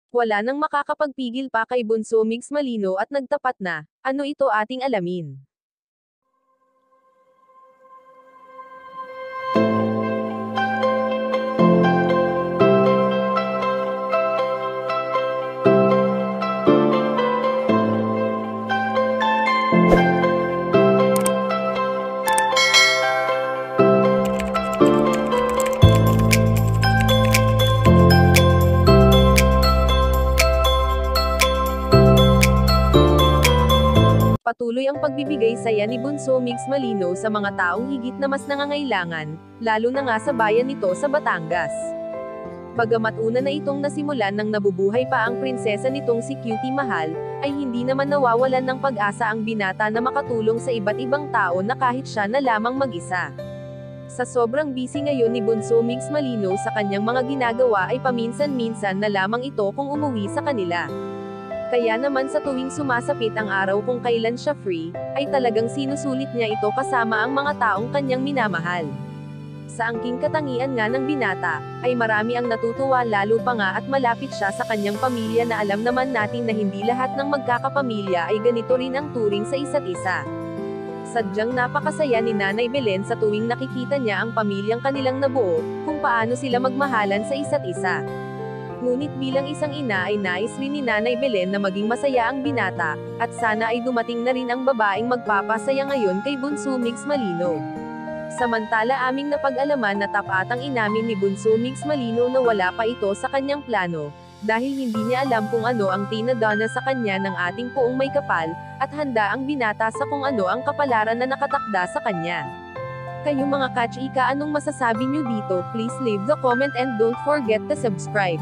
Wala nang makakapagpigil pa kay Bunso Mix Malino at nagtapat na, ano ito ating alamin. Patuloy ang pagbibigay saya ni Bunso Mix Malino sa mga taong higit na mas nangangailangan, lalo na nga sa bayan nito sa Batangas. Bagamat una na itong nasimulan nang nabubuhay pa ang prinsesa nitong si Cutie Mahal, ay hindi naman nawawalan ng pag-asa ang binata na makatulong sa iba't ibang tao na kahit siya na lamang mag-isa. Sa sobrang busy ngayon ni Bunso Mix Malino sa kanyang mga ginagawa ay paminsan-minsan na lamang ito kung umuwi sa kanila. Kaya naman sa tuwing sumasapit ang araw kung kailan siya free, ay talagang sinusulit niya ito kasama ang mga taong kanyang minamahal. Sa angking katangian nga ng binata, ay marami ang natutuwa lalo pa nga at malapit siya sa kanyang pamilya na alam naman natin na hindi lahat ng magkakapamilya ay ganito rin ang turing sa isa't isa. Sadyang napakasaya ni Nanay Belen sa tuwing nakikita niya ang pamilyang kanilang nabuo, kung paano sila magmahalan sa isa't isa. Ngunit bilang isang ina ay nais rin ni Nanay Belen na maging masaya ang binata, at sana ay dumating na rin ang babaeng magpapasaya ngayon kay Bunso Mix Malino. Samantala aming napag-alaman na tapatang inamin ni Bunso Mix Malino na wala pa ito sa kanyang plano, dahil hindi niya alam kung ano ang tinadana sa kanya ng ating Poong Maykapal, at handa ang binata sa kung ano ang kapalaran na nakatakda sa kanya. Kayong mga ka-chika, anong masasabi nyo dito? Please leave the comment and don't forget to subscribe.